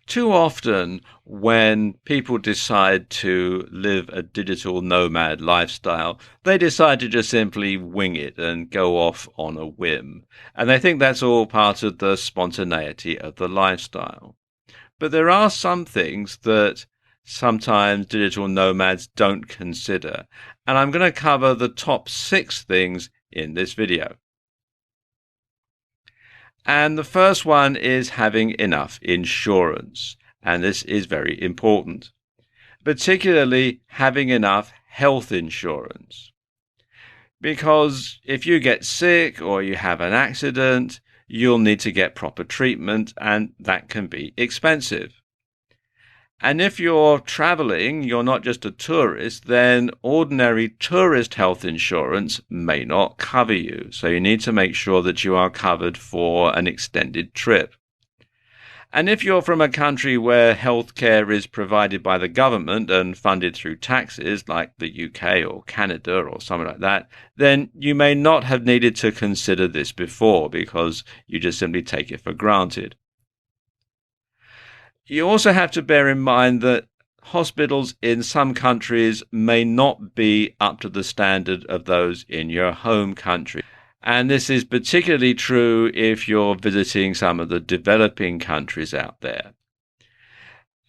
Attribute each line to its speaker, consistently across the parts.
Speaker 1: Too often, when people decide to live a digital nomad lifestyle, they decide to just simply wing it and go off on a whim. And they think that's all part of the spontaneity of the lifestyle. But there are some things that sometimes digital nomads don't consider. And I'm going to cover the top 6 things in this video. And the first one is having enough insurance. And this is very important, particularly having enough health insurance. Because if you get sick or you have an accident, you'll need to get proper treatment, and that can be expensive. And if you're traveling, you're not just a tourist, then ordinary tourist health insurance may not cover you. So you need to make sure that you are covered for an extended trip. And if you're from a country where healthcare is provided by the government and funded through taxes, like the UK or Canada or something like that, then you may not have needed to consider this before because you just simply take it for granted. You also have to bear in mind that hospitals in some countries may not be up to the standard of those in your home country. And this is particularly true if you're visiting some of the developing countries out there.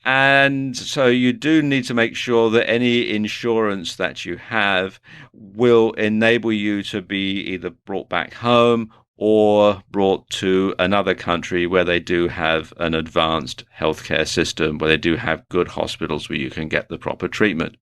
Speaker 1: And so you do need to make sure that any insurance that you have will enable you to be either brought back home or brought to another country where they do have an advanced healthcare system, where they do have good hospitals where you can get the proper treatment.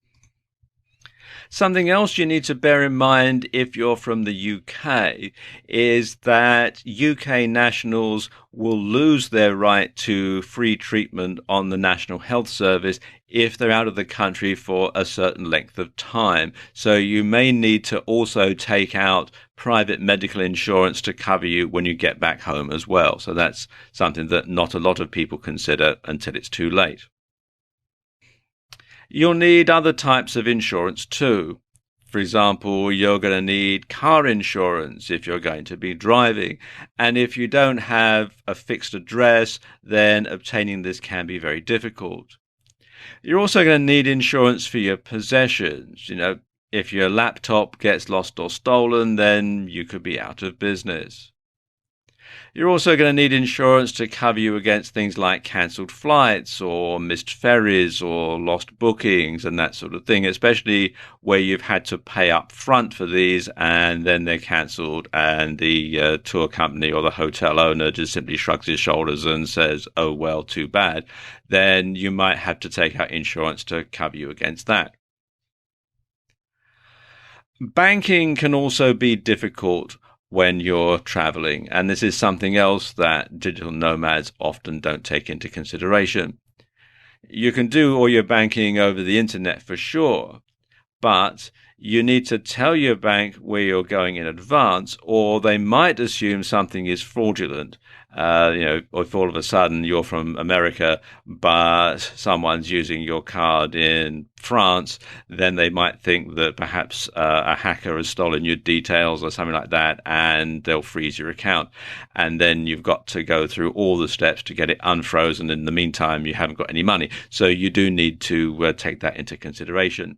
Speaker 1: Something else you need to bear in mind if you're from the UK is that UK nationals will lose their right to free treatment on the National Health Service if they're out of the country for a certain length of time. So you may need to also take out private medical insurance to cover you when you get back home as well. So that's something that not a lot of people consider until it's too late. You'll need other types of insurance too. For example, you're going to need car insurance if you're going to be driving. And if you don't have a fixed address, then obtaining this can be very difficult. You're also going to need insurance for your possessions. If your laptop gets lost or stolen, then you could be out of business. You're also going to need insurance to cover you against things like cancelled flights or missed ferries or lost bookings and that sort of thing, especially where you've had to pay up front for these and then they're cancelled and the tour company or the hotel owner just simply shrugs his shoulders and says, oh, well, too bad. Then you might have to take out insurance to cover you against that. Banking can also be difficult when you're traveling, and this is something else that digital nomads often don't take into consideration. You can do all your banking over the internet for sure, but you need to tell your bank where you're going in advance, or they might assume something is fraudulent. If all of a sudden you're from America, but someone's using your card in France, then they might think that perhaps a hacker has stolen your details or something like that, and they'll freeze your account. And then you've got to go through all the steps to get it unfrozen. In the meantime, you haven't got any money. So you do need to take that into consideration.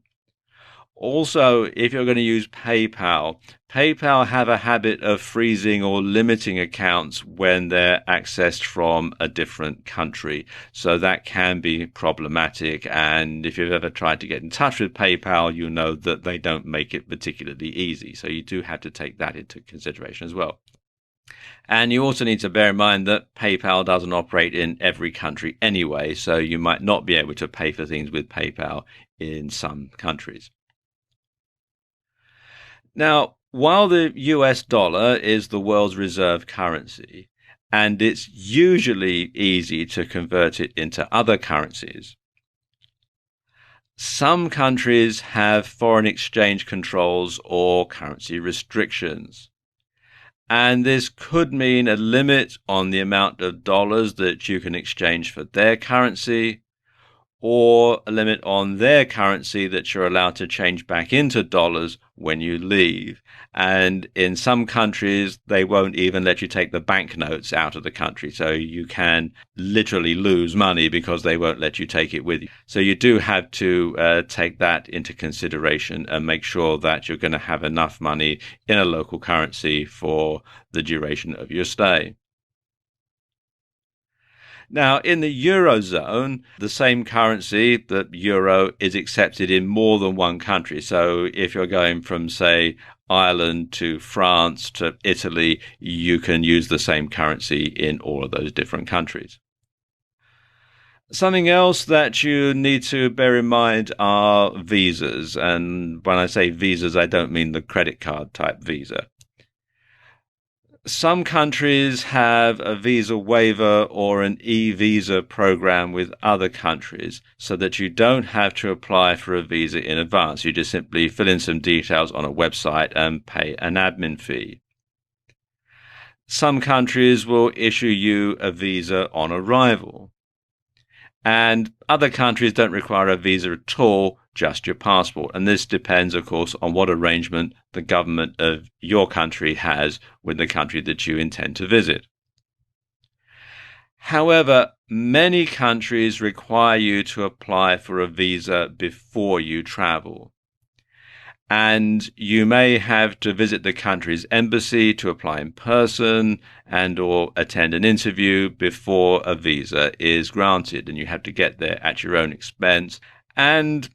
Speaker 1: Also, if you're going to use PayPal have a habit of freezing or limiting accounts when they're accessed from a different country. So that can be problematic. And if you've ever tried to get in touch with PayPal, you know that they don't make it particularly easy. So you do have to take that into consideration as well. And you also need to bear in mind that PayPal doesn't operate in every country anyway. So you might not be able to pay for things with PayPal in some countries. Now, while the US dollar is the world's reserve currency, and it's usually easy to convert it into other currencies, some countries have foreign exchange controls or currency restrictions. And this could mean a limit on the amount of dollars that you can exchange for their currency, or a limit on their currency that you're allowed to change back into dollars when you leave. And in some countries, they won't even let you take the banknotes out of the country. So you can literally lose money because they won't let you take it with you. So you do have to take that into consideration and make sure that you're going to have enough money in a local currency for the duration of your stay. Now, in the Eurozone, the same currency, the euro, is accepted in more than one country. So if you're going from, say, Ireland to France to Italy, you can use the same currency in all of those different countries. Something else that you need to bear in mind are visas. And when I say visas, I don't mean the credit card type visa. Some countries have a visa waiver or an e-visa program with other countries so that you don't have to apply for a visa in advance. You just simply fill in some details on a website and pay an admin fee. Some countries will issue you a visa on arrival. And other countries don't require a visa at all, just your passport. And this depends, of course, on what arrangement the government of your country has with the country that you intend to visit. However, many countries require you to apply for a visa before you travel. And you may have to visit the country's embassy to apply in person and or attend an interview before a visa is granted. And you have to get there at your own expense. And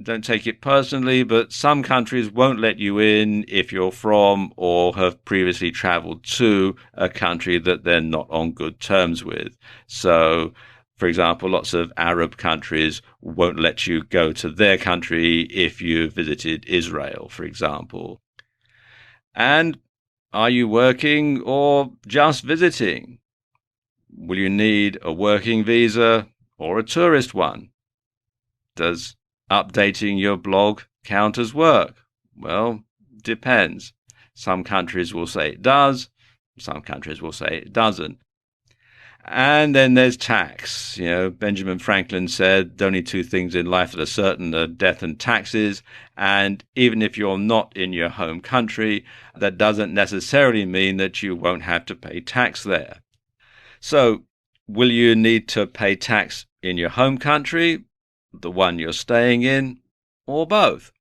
Speaker 1: don't take it personally, but some countries won't let you in if you're from or have previously traveled to a country that they're not on good terms with. So, for example, lots of Arab countries won't let you go to their country if you visited Israel, for example. And are you working or just visiting? Will you need a working visa or a tourist one? Does updating your blog count as work? Well, depends. Some countries will say it does. Some countries will say it doesn't. And then there's tax. Benjamin Franklin said, only two things in life that are certain are death and taxes. And even if you're not in your home country, that doesn't necessarily mean that you won't have to pay tax there. So, will you need to pay tax in your home country, the one you're staying in, or both?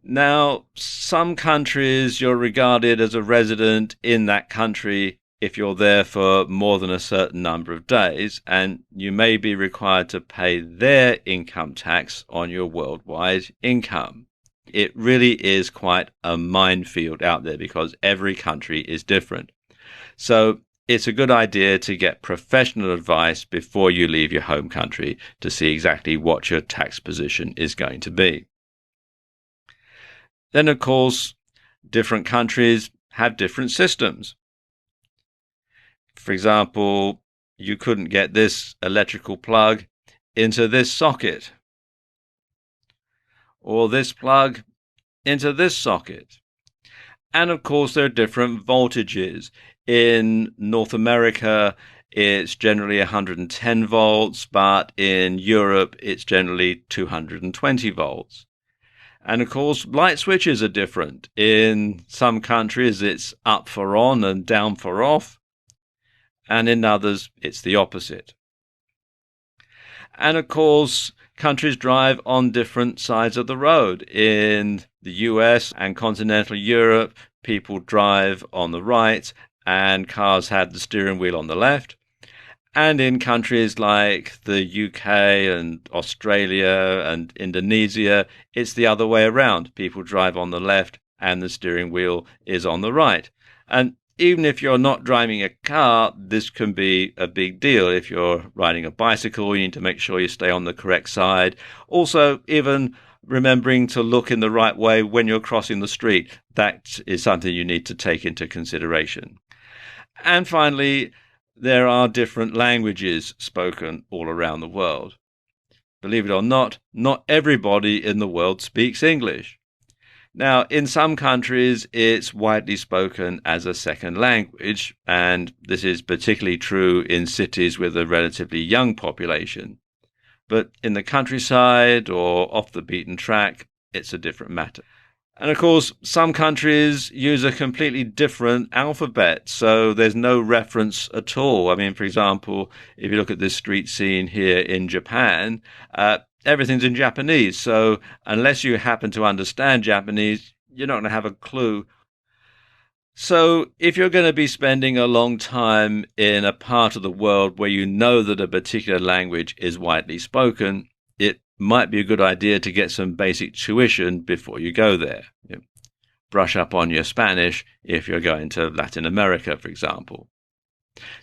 Speaker 1: Now, some countries you're regarded as a resident in that country if you're there for more than a certain number of days, and you may be required to pay their income tax on your worldwide income. It really is quite a minefield out there because every country is different. So it's a good idea to get professional advice before you leave your home country to see exactly what your tax position is going to be. Then, of course, different countries have different systems. For example, you couldn't get this electrical plug into this socket, or this plug into this socket. And of course, there are different voltages. In North America, it's generally 110 volts, but in Europe, it's generally 220 volts. And of course, light switches are different. In some countries, it's up for on and down for off. And in others, it's the opposite. And of course, countries drive on different sides of the road. In the US and continental Europe, people drive on the right and cars have the steering wheel on the left. And in countries like the UK and Australia and Indonesia, it's the other way around. People drive on the left and the steering wheel is on the right. And even if you're not driving a car, this can be a big deal. If you're riding a bicycle, you need to make sure you stay on the correct side. Also, even remembering to look in the right way when you're crossing the street, that is something you need to take into consideration. And finally, there are different languages spoken all around the world. Believe it or not everybody in the world speaks English. Now, in some countries, it's widely spoken as a second language, and this is particularly true in cities with a relatively young population. But in the countryside or off the beaten track, it's a different matter. And of course, some countries use a completely different alphabet, so there's no reference at all. I mean, for example, if you look at this street scene here in Japan, everything's in Japanese. So unless you happen to understand Japanese, you're not going to have a clue. So if you're going to be spending a long time in a part of the world where you know that a particular language is widely spoken, it might be a good idea to get some basic tuition before you go there. Brush up on your Spanish if you're going to Latin America, for example.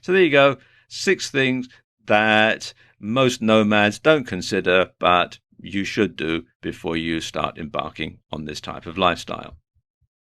Speaker 1: So there you go. 6 things that most nomads don't consider, but you should do before you start embarking on this type of lifestyle.